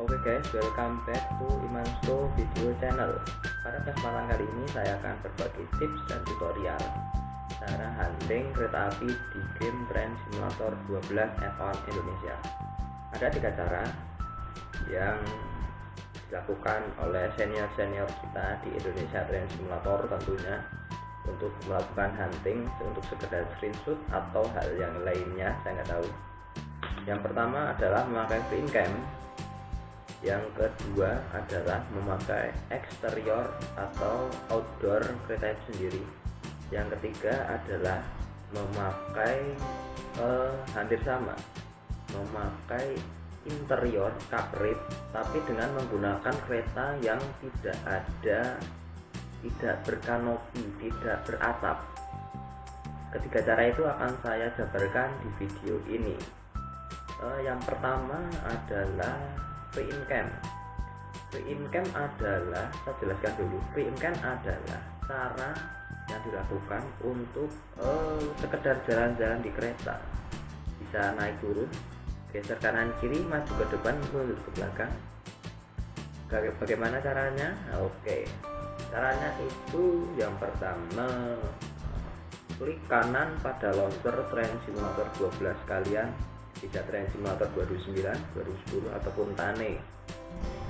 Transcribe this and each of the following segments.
Oke guys, welcome back to Imansto Video Channel. Pada kesempatan kali ini saya akan berbagi tips dan tutorial cara hunting kereta api di game Train Simulator 12 F1 Indonesia. Ada 3 cara yang dilakukan oleh senior-senior kita di Indonesia Train Simulator tentunya untuk melakukan hunting untuk sekedar screenshot atau hal yang lainnya, saya nggak tahu. Yang pertama adalah memakai free cam. Yang kedua adalah memakai eksterior atau outdoor kereta itu sendiri. Yang ketiga adalah memakai hampir sama, memakai interior cockpit tapi dengan menggunakan kereta yang tidak berkanopi, tidak beratap. Ketiga cara itu akan saya jabarkan di video ini. Yang pertama adalah free cam. Free cam adalah, saya jelaskan dulu, free cam adalah cara yang dilakukan untuk sekedar jalan-jalan di kereta, bisa naik turun, geser kanan kiri, maju ke depan, mundur ke belakang. Bagaimana caranya? Oke, caranya itu yang pertama, klik kanan pada launcher Train Simulator 12 kalian, bisa Train Simulator 2009, 2010 ataupun Tane.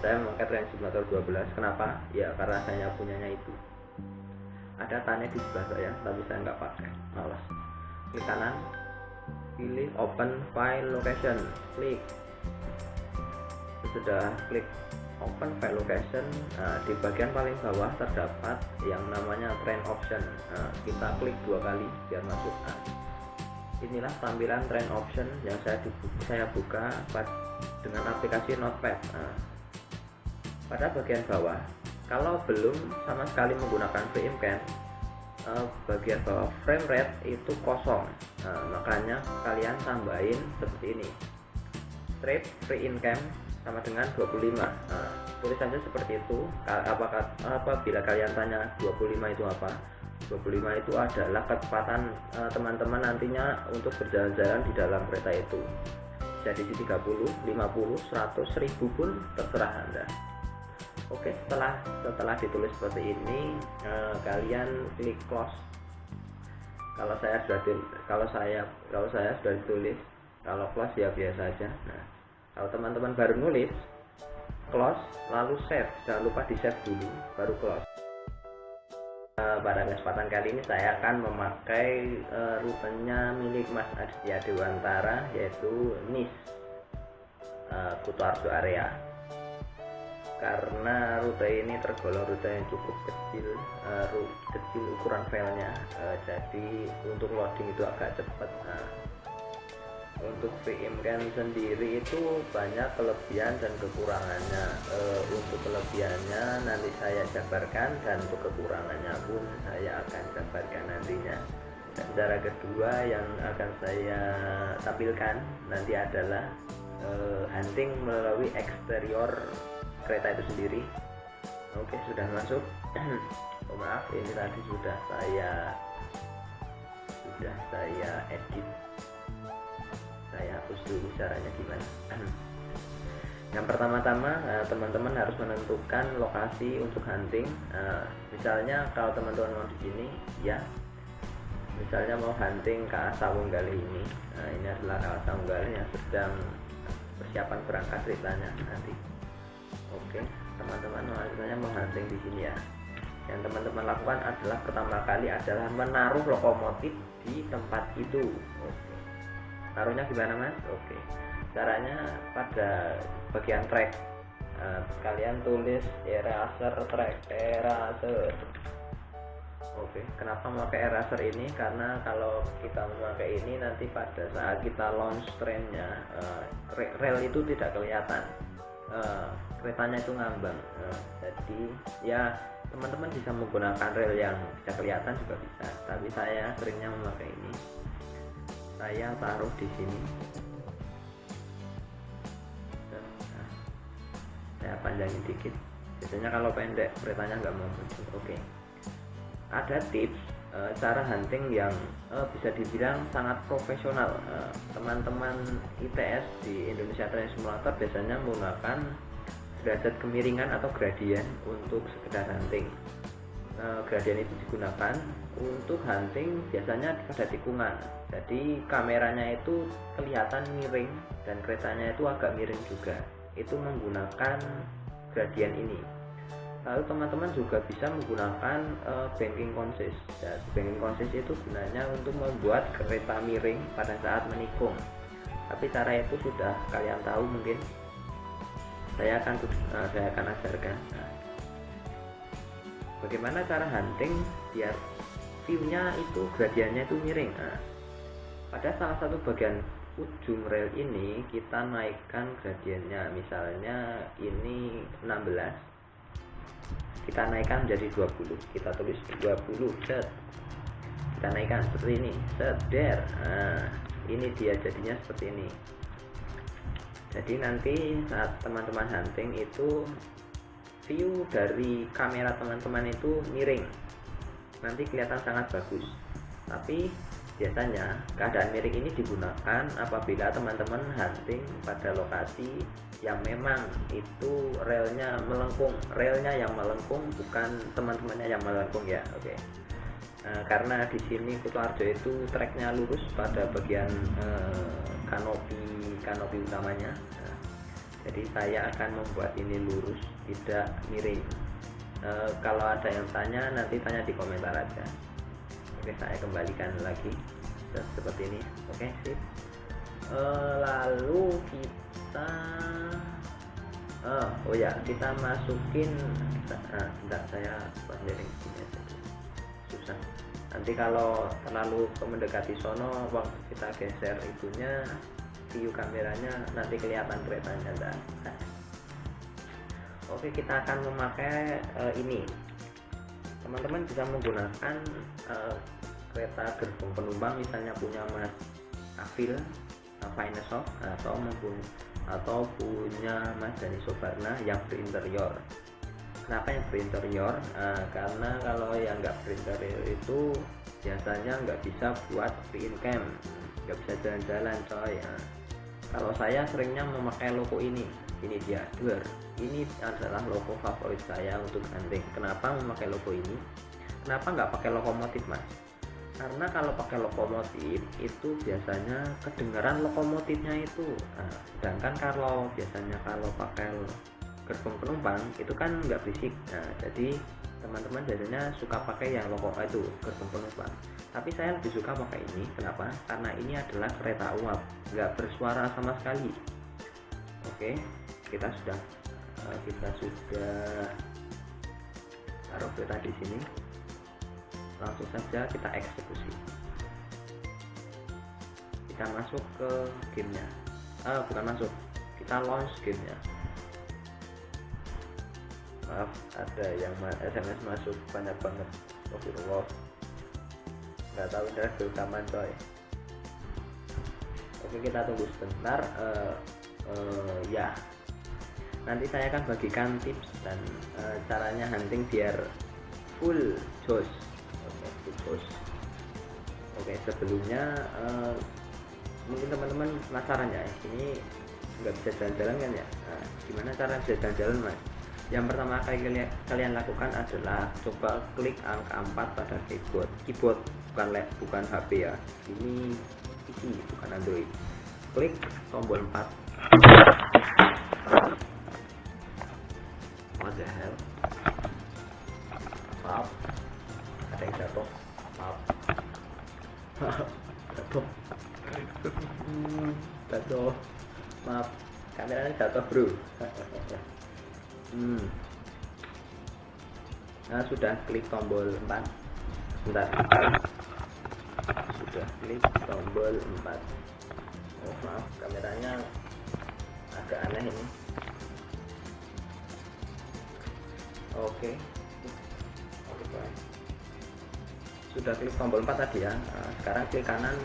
Saya memakai Train Simulator 12. Kenapa? Ya karena saya punyanya itu. Ada Tane di sebelah saya, tapi saya nggak pakai, malas. Klik kanan, pilih Open File Location, klik. Sudah klik Open File Location, di bagian paling bawah terdapat yang namanya Train Option. Kita klik 2 kali biar masuk. Inilah tampilan Train Option yang saya buka dengan aplikasi Notepad. Pada bagian bawah, kalau belum sama sekali menggunakan free cam, bagian bawah frame rate itu kosong. Makanya kalian tambahin seperti ini, strip free cam sama dengan 25. Tulis saja seperti itu. Apabila kalian tanya 25 itu apa, 25 itu adalah kecepatan teman-teman nantinya untuk berjalan-jalan di dalam kereta itu. Jadi 30, 50, 100, 1000 pun terserah Anda. Oke, setelah ditulis seperti ini, kalian klik close. Kalau saya sudah ditulis, kalau close ya biasa aja. Nah, kalau teman-teman baru nulis, close lalu save. Jangan lupa di save dulu baru close. Pada kesempatan kali ini saya akan memakai rutenya milik Mas Aditya Dewantara, yaitu NIS Kutoarjo area. Karena rute ini tergolong rute yang cukup kecil, ukuran filenya, jadi untuk loading itu agak cepat. Untuk free cam sendiri itu banyak kelebihan dan kekurangannya. Untuk kelebihannya nanti saya jabarkan, dan untuk kekurangannya pun saya akan jabarkan nantinya. Dan cara kedua yang akan saya tampilkan nanti adalah hunting melalui eksterior kereta itu sendiri. Oke, sudah masuk. Oh, maaf, ini tadi sudah saya edit. Saya hapus dulu caranya gimana. Yang pertama-tama, teman-teman harus menentukan lokasi untuk hunting. Misalnya kalau teman-teman mau di sini, ya, misalnya mau hunting ke Sawunggali ini. Ini adalah ke Sawunggali yang sedang persiapan berangkat ceritanya nanti. Oke, teman-teman misalnya mau hunting di sini ya. Yang teman-teman lakukan adalah pertama kali adalah menaruh lokomotif di tempat itu. Oke. Taruhnya gimana Mas? Oke, caranya pada bagian track, kalian tulis eraser track, eraser. Oke, kenapa memakai eraser ini? Karena kalau kita memakai ini nanti pada saat kita launch trainnya, rel itu tidak kelihatan, keretanya itu ngambang. Jadi ya teman-teman bisa menggunakan rel yang tidak kelihatan juga bisa, tapi saya seringnya memakai ini. Saya taruh di sini. Nah, saya panjangin dikit. Biasanya kalau pendek keretanya nggak mau muncul. Oke. Ada tips cara hunting yang bisa dibilang sangat profesional. Teman-teman ITS di Indonesia Train Simulator biasanya menggunakan derajat kemiringan atau gradien untuk sekedar hunting. Gradien itu digunakan untuk hunting biasanya pada tikungan, jadi kameranya itu kelihatan miring dan keretanya itu agak miring juga, itu menggunakan gradien ini. Lalu teman-teman juga bisa menggunakan banking consist. Ya, banking consist itu gunanya untuk membuat kereta miring pada saat menikung, tapi cara itu sudah kalian tahu mungkin. Saya akan ajarkan. Bagaimana cara hunting biar view-nya itu gradiennya itu miring. Pada salah satu bagian ujung rel ini kita naikkan gradiennya, misalnya ini 16, kita naikkan menjadi 20, kita tulis 20, set, kita naikkan seperti ini, set, there. Ini dia jadinya seperti ini. Jadi nanti saat teman-teman hunting itu view dari kamera teman-teman itu miring, nanti kelihatan sangat bagus. Tapi biasanya keadaan miring ini digunakan apabila teman-teman hunting pada lokasi yang memang itu relnya melengkung, yang melengkung, bukan teman-temannya yang melengkung ya. Oke. Karena di sini Kutoarjo itu treknya lurus pada bagian kanopi utamanya. Jadi saya akan membuat ini lurus, tidak miring. Kalau ada yang tanya, nanti tanya di komentar aja. Oke, saya kembalikan lagi seperti ini. Oke, sip. Lalu kita kita masukin. Saya bandering sini aja, susah. Nanti kalau terlalu mendekati sono, waktu kita geser itunya, view kameranya nanti kelihatan keretanya. Oke, kita akan memakai ini. Teman-teman bisa menggunakan kereta gerbong penumpang, misalnya punya Mas Afil Finesoft atau punya Mas Dani Sobarna yang berinterior. Kenapa yang berinterior? Karena kalau yang nggak berinterior itu biasanya nggak bisa buat free in camp, nggak bisa jalan-jalan coy. Kalau saya seringnya memakai logo ini dia Duer. Ini adalah logo favorit saya untuk hunting. Kenapa memakai logo ini? Kenapa nggak pakai lokomotif, Mas? Karena kalau pakai lokomotif itu biasanya kedengaran lokomotifnya itu. Sedangkan kalau pakai gerbong penumpang itu kan nggak berisik. Jadi teman-teman biasanya suka pakai yang logo itu gerbong penumpang. Tapi saya lebih suka pakai ini. Kenapa? Karena ini adalah kereta uap, nggak bersuara sama sekali. Oke, kita sudah taruh kereta di sini. Langsung saja kita eksekusi. Kita masuk ke gamenya. Bukan masuk, kita launch gamenya. Maaf, ada yang SMS masuk banyak banget. Astagfirullah. Nggak tahu ini rekaman coy. Oke, kita tunggu sebentar. Ya, nanti saya akan bagikan tips dan caranya hunting biar full jos. Oke, sebelumnya mungkin teman-teman penasaran ya, ini nggak bisa jalan-jalan kan ya. Gimana cara bisa jalan-jalan, Mas? Yang pertama kali kalian lakukan adalah coba klik angka 4 pada keyboard, bukan HP ya. Ini PC, bukan Android. Klik tombol 4. What the hell? Maaf, ada yang jatuh. Maaf. Jatuh. Maaf, kameranya jatuh, bro. Nah, sudah klik tombol 4. Bentar. Sudah klik tombol 4. Oh, maaf, kameranya agak aneh ini. Oke. Sudah klik tombol 4 tadi ya. Sekarang klik kanan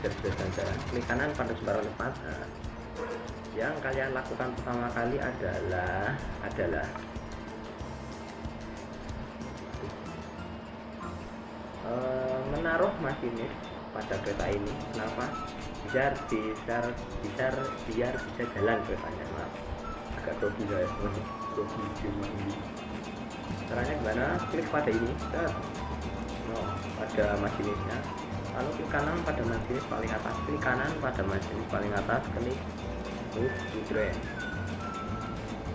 sudah jalan. Klik kanan pada sembarang tempat. Yang kalian lakukan pertama kali adalah menaruh masinis pada kereta ini. Kenapa? Biar bisa jalan keretanya. Maaf, agak grogi saya, grogi ini. Caranya gimana? Klik pada ini, pada masinisnya, lalu klik kanan pada masinis paling atas, klik kanan pada masinis paling atas, klik move to train,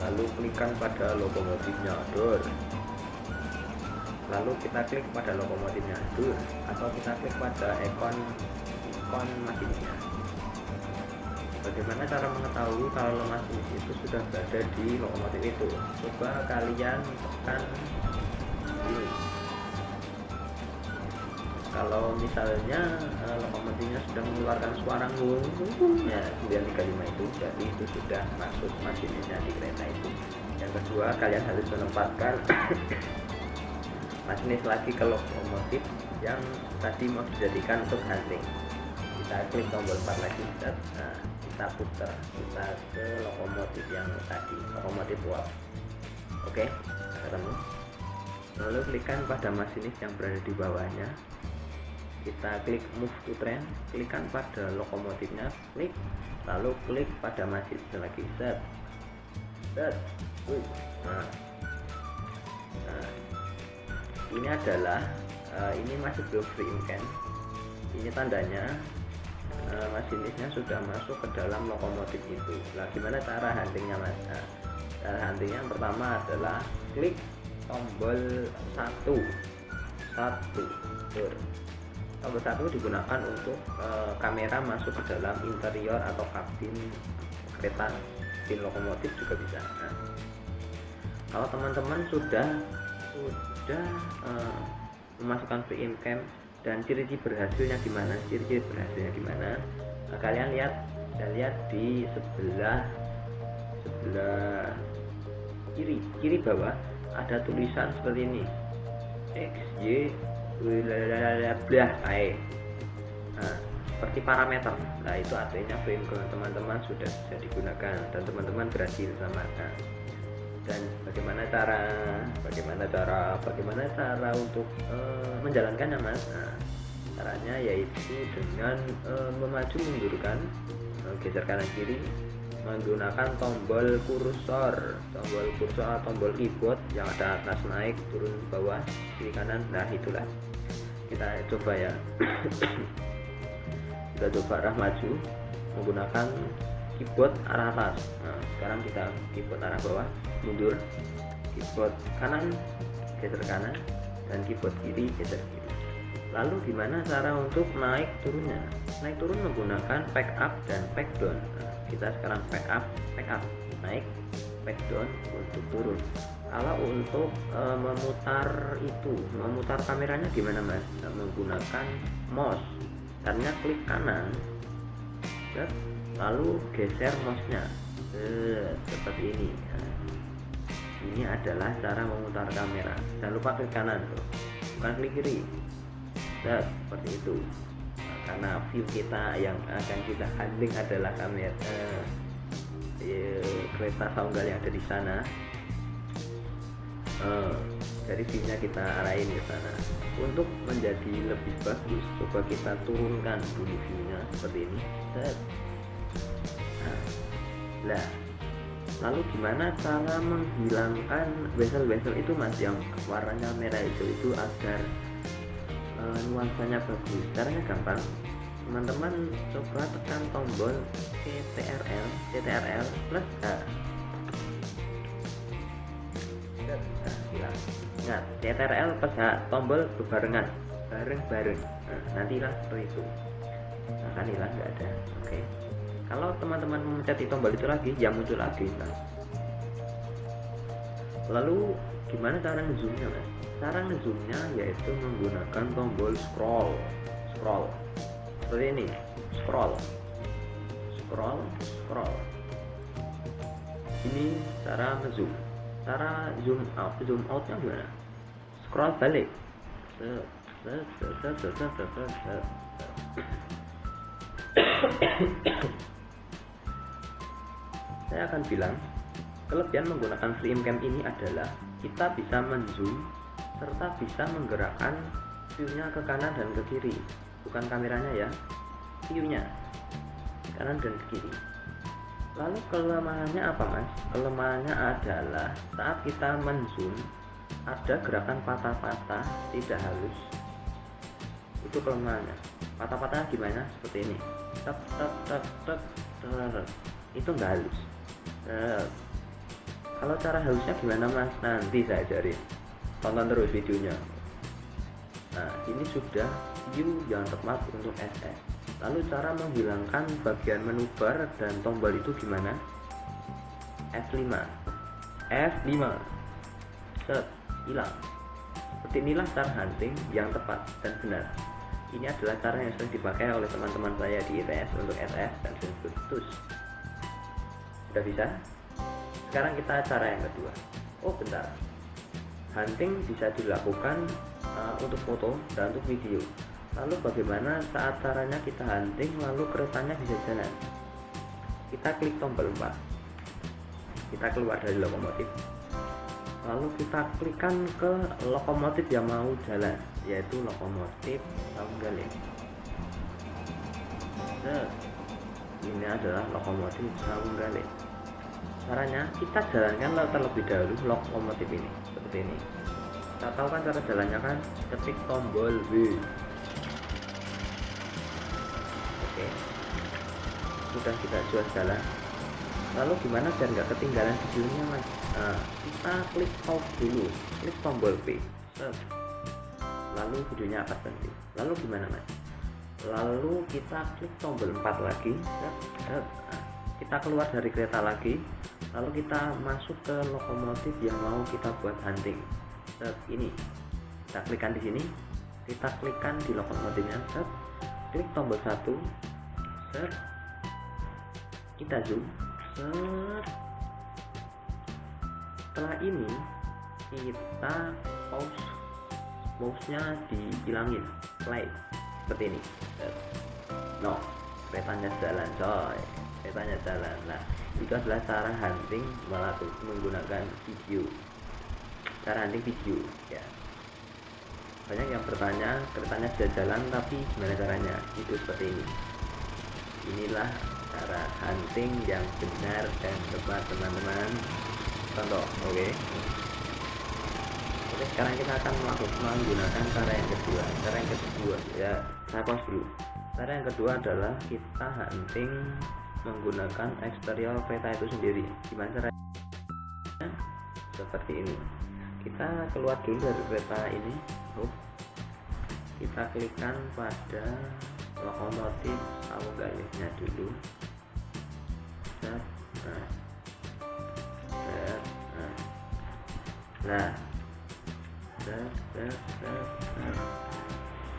lalu klikkan pada lokomotifnya door, lalu kita klik pada lokomotifnya door, atau kita klik pada ikon masinisnya. Bagaimana cara mengetahui kalau masinis itu sudah berada di lokomotif itu? Coba kalian tekan ini. Kalau misalnya lokomotifnya sudah mengeluarkan suara ya 935 itu berarti itu sudah masuk masinisnya di kereta itu. Yang kedua, kalian harus menempatkan masinis lagi ke lokomotif yang tadi mau dijadikan untuk hunting. Kita klik tombol 4 lagi, kita putar, kita ke lokomotif yang tadi, lokomotif uap. Oke, ketemu. Lalu klikkan pada masinis yang berada di bawahnya, kita klik move to train, klikkan pada lokomotifnya, klik, lalu klik pada masinis lagi, set. Nah, ini adalah ini masih belum free in-can. Ini tandanya masinisnya sudah masuk ke dalam lokomotif itu. Nah, gimana cara huntingnya mas? Cara huntingnya yang pertama adalah klik tombol 1. Tombol 1 digunakan untuk kamera masuk ke dalam interior atau kabin kereta, kabin lokomotif juga bisa. Nah, kalau teman-teman sudah memasukkan free in-cam dan ciri-ciri berhasilnya gimana? Nah, kalian lihat di sebelah kiri bawah ada tulisan seperti ini, XY blah. Nah, seperti parameter. Nah, itu artinya frame teman-teman sudah bisa digunakan dan teman-teman berhasil selamatkan. Dan bagaimana cara untuk menjalankannya mas? Nah, caranya yaitu dengan memaju mundurkan, geser kanan kiri, menggunakan tombol kursor, tombol keyboard yang ada atas naik, turun, bawah, kiri, kanan. Nah, itulah kita coba ya. Kita coba arah maju menggunakan keyboard arah atas. Nah, sekarang kita keyboard arah bawah, mundur, keyboard kanan geser kanan, dan keyboard kiri geser kiri. Lalu gimana cara untuk naik turunnya? Naik turun menggunakan pack up dan pack down. Nah, kita sekarang pack up, naik, pack down untuk turun. Kalau untuk memutar kameranya gimana mas? Nah, menggunakan mouse, karena klik kanan, lalu geser mouse-nya seperti ini. Nah, ini adalah cara memutar kamera. Jangan lupa klik kanan tuh, bukan klik kiri. Seperti itu. Nah, karena view kita yang akan kita handling adalah kamera kereta Saunggal yang ada di sana. Dari view-nya kita arahin ke sana. Untuk menjadi lebih bagus, coba kita turunkan dulu view-nya seperti ini. Nah, lalu gimana cara menghilangkan bezel-bezel itu mas, yang warnanya merah itu agar nuansanya bagus? Caranya gampang, teman-teman coba tekan tombol CTRL plus H. Nah, CTRL plus H, tombol bebarengan, bareng-bareng. Nah, nantilah seperti itu. Nah, kan hilang, nggak ada. Oke. Kalau teman-teman memencet di tombol itu lagi, ya muncul lagi. Nah. Lalu gimana cara ngezoomnya mas? Cara ngezoomnya yaitu menggunakan tombol scroll seperti ini, scroll. Ini cara ngezoom. Cara zoom outnya gimana? Scroll balik. Saya akan bilang kelebihan menggunakan free in-cam ini adalah kita bisa menzoom serta bisa menggerakkan view-nya ke kanan dan ke kiri, bukan kameranya ya, view-nya kanan dan ke kiri. Lalu kelemahannya apa mas? Kelemahannya adalah saat kita menzoom ada gerakan patah-patah tidak halus. Itu kelemahannya. Patah-patahnya gimana? Seperti ini. Tek tek tek tek tek. Itu nggak halus. Kalau cara halusnya gimana mas? Nanti saya ajarin. Tonton terus videonya. Nah ini sudah view yang tepat untuk SS. Lalu cara menghilangkan bagian menu bar dan tombol itu gimana? F5 set, hilang. Seperti inilah cara hunting yang tepat dan benar. Ini adalah cara yang sering dipakai oleh teman-teman saya di ITS untuk SS dan Sintus. Sudah bisa? Sekarang kita cara yang kedua. Oh bentar, hunting bisa dilakukan untuk foto dan untuk video. Lalu bagaimana saat caranya kita hunting lalu keretanya bisa jalan? Kita klik tombol 4, kita keluar dari lokomotif, lalu kita klikkan ke lokomotif yang mau jalan, yaitu lokomotif Saunggaling. Ini adalah lokomotif Saunggaling. Caranya kita jalankan terlebih dahulu lokomotif ini seperti ini. Kita tahu kan cara jalannya kan, ketik tombol W. Oke, sudah kita jual jalan. Lalu gimana biar nggak ketinggalan videonya mas? Nah, kita klik pause dulu, klik tombol P, lalu videonya akan berhenti. Lalu gimana mas? Lalu kita klik tombol 4 lagi, kita keluar dari kereta lagi, lalu kita masuk ke lokomotif yang mau kita buat hunting. Ini kita klikkan di sini, kita klikkan di lokomotifnya, klik tombol 1, kita zoom, setelah ini kita pause nya dihilangin, play seperti ini. No, keretanya jalan coy, keretanya jalan. Nah itu adalah cara hunting menggunakan video, cara hunting video ya. Banyak yang bertanya keretanya sudah jalan tapi gimana caranya? Itu seperti ini. Inilah cara hunting yang benar dan tepat teman-teman. Contoh, oke, sekarang kita akan menggunakan cara yang kedua. Cara yang kedua ya, saya pause dulu. Cara yang kedua adalah kita hunting menggunakan eksterior kereta itu sendiri. Gimana caranya? Seperti ini. Kita keluar dulu dari kereta ini. Kita klikkan pada lokomotif Saunggalingnya dulu.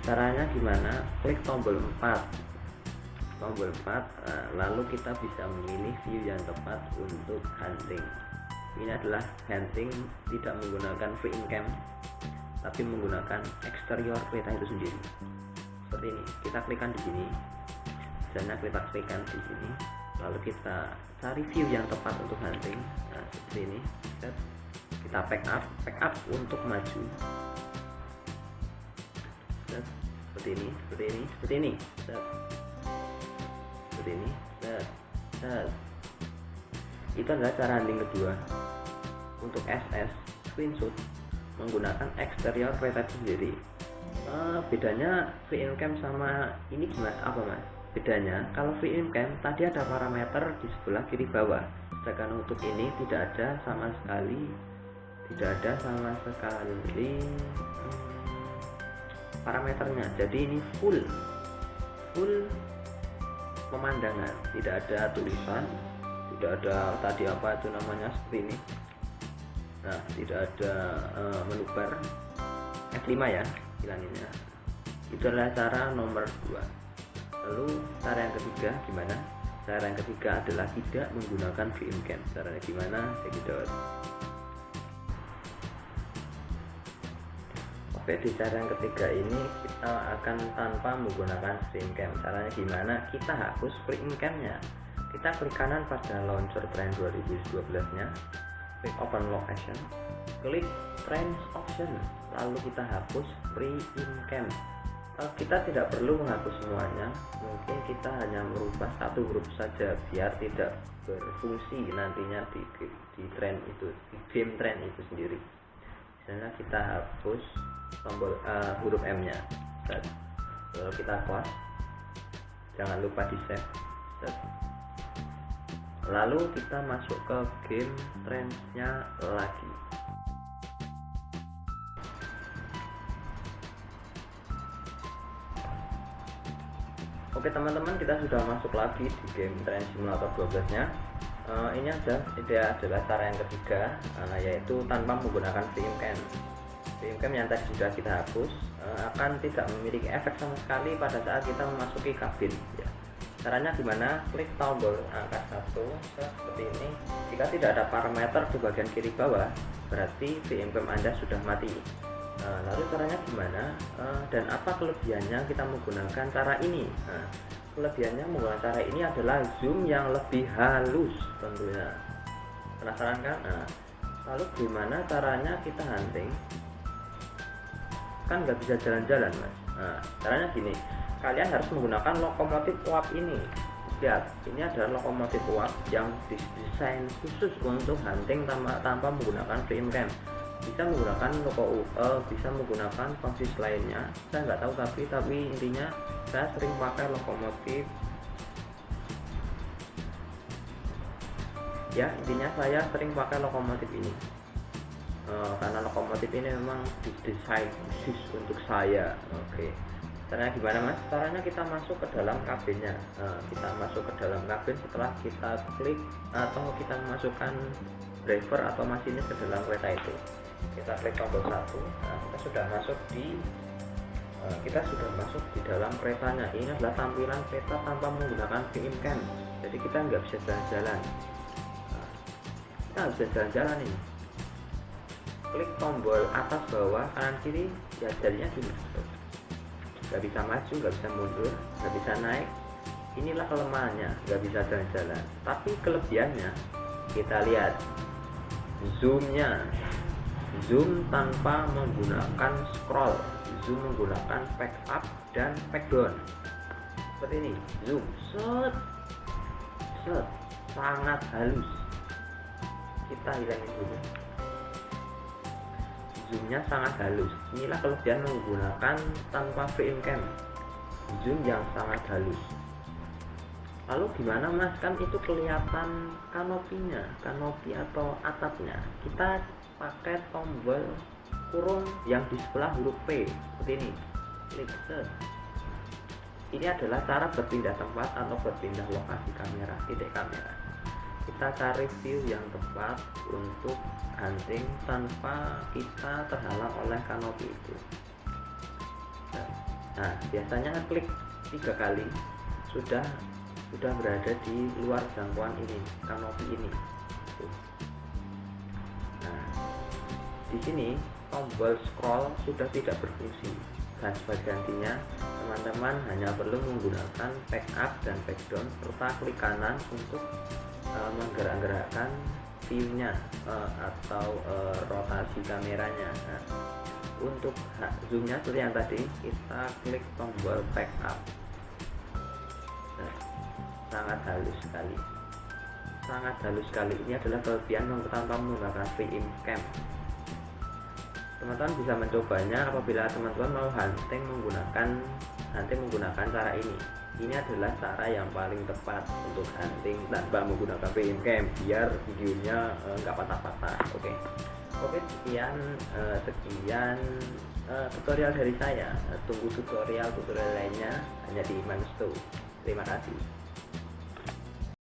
Caranya gimana? Klik tombol 4, lalu kita bisa memilih view yang tepat untuk hunting. Ini adalah hunting tidak menggunakan free in cam, tapi menggunakan eksterior kereta itu sendiri. Seperti ini, kita klikkan di sini, misalnya kita klikkan di sini, lalu kita cari view yang tepat untuk hunting. Nah seperti ini, kita back up untuk maju. Seperti ini. Itu adalah cara hunting kedua. Untuk SS screenshot menggunakan eksterior kereta itu sendiri. Bedanya free in cam sama ini gimana? Apa mas? Bedanya kalau free in cam tadi ada parameter di sebelah kiri bawah, sedangkan untuk ini tidak ada sama sekali parameternya. Jadi ini full pemandangan, tidak ada tulisan, tidak ada tadi apa itu namanya seperti ini. Nah tidak ada menu bar. F5 ya, hilanginnya. Itu adalah cara nomor 2. Lalu cara yang ketiga gimana? Cara yang ketiga adalah tidak menggunakan free in cam. Caranya gimana? Cekidot. Oke, di cara yang ketiga ini kita akan tanpa menggunakan free in cam. Caranya gimana? Kita hapus free in camnya. Kita klik kanan pada launcher Train 2012 nya, klik open location, klik Train option, lalu kita hapus free in cam. Kita tidak perlu menghapus semuanya, mungkin kita hanya merubah satu huruf saja biar tidak berfungsi nantinya di trend itu, di game trend itu sendiri. Misalnya kita hapus tombol huruf M nya, lalu kita close, jangan lupa di save, lalu kita masuk ke game trendnya lagi. Oke teman-teman, kita sudah masuk lagi di game Train Simulator 12 nya. Ini adalah cara yang ketiga, yaitu tanpa menggunakan VMCam. VMCam yang tadi sudah kita hapus akan tidak memiliki efek sama sekali pada saat kita memasuki kabin ya. Caranya gimana? Klik tombol angka 1 seperti ini. Jika tidak ada parameter di bagian kiri bawah, berarti VMCam Anda sudah mati. Lalu caranya gimana, dan apa kelebihannya kita menggunakan cara ini? Kelebihannya menggunakan cara ini adalah zoom yang lebih halus tentunya. Penasaran kan? Lalu gimana caranya kita hunting? Kan nggak bisa jalan-jalan mas. Caranya gini, kalian harus menggunakan lokomotif uap ini. Lihat, ini adalah lokomotif uap yang didesain khusus untuk hunting tanpa menggunakan VMCam. Bisa menggunakan bisa menggunakan fungsi lainnya, saya nggak tahu, tapi intinya saya sering pakai lokomotif ya. Intinya saya sering pakai lokomotif ini karena lokomotif ini memang didesain khusus untuk saya. Oke, caranya gimana mas? Caranya kita masuk ke dalam kabinnya. Kita masuk ke dalam kabin setelah kita klik atau kita memasukkan driver atau masinis ke dalam kereta itu. Kita klik tombol 1. Kita sudah masuk di dalam keretanya. Ini adalah tampilan kereta tanpa menggunakan VMCam, jadi kita nggak bisa jalan-jalan. Kita nggak bisa jalan-jalan ini. Klik tombol atas, bawah, kanan, kiri, ya jadinya gini, nggak bisa maju, nggak bisa mundur, nggak bisa naik. Inilah kelemahannya, nggak bisa jalan-jalan. Tapi kelebihannya kita lihat zoomnya. Zoom tanpa menggunakan scroll, zoom menggunakan back up dan back down. Seperti ini, zoom set sangat halus. Kita hilangin dulu. Zoomnya sangat halus. Inilah kelebihan menggunakan tanpa VMCam, zoom yang sangat halus. Lalu gimana mas? Kan itu kelihatan kanopinya, kanopi atau atapnya. Kita pakai tombol kurung yang di sebelah huruf P seperti ini. Klik set. Ini adalah cara berpindah tempat atau berpindah lokasi kamera, titik kamera. Kita cari view yang tepat untuk hunting tanpa kita terhalang oleh kanopi itu. Nah, biasanya klik 3 kali sudah berada di luar jangkauan ini, kanopi ini. Di sini tombol scroll sudah tidak berfungsi, dan sebagai gantinya teman-teman hanya perlu menggunakan back up dan back down serta klik kanan untuk menggerak-gerakkan view-nya atau rotasi kameranya. Nah, untuk zoom-nya seperti yang tadi, kita klik tombol back up. Nah, sangat halus sekali, sangat halus sekali. Ini adalah kelebihan tanpa menggunakan VMCam. Teman-teman bisa mencobanya apabila teman-teman mau hunting menggunakan cara ini. Ini adalah cara yang paling tepat untuk hunting tanpa menggunakan VMCam biar videonya nggak patah-patah. Oke, sekian tutorial dari saya. Tunggu tutorial lainnya hanya di Mansto. Terima kasih.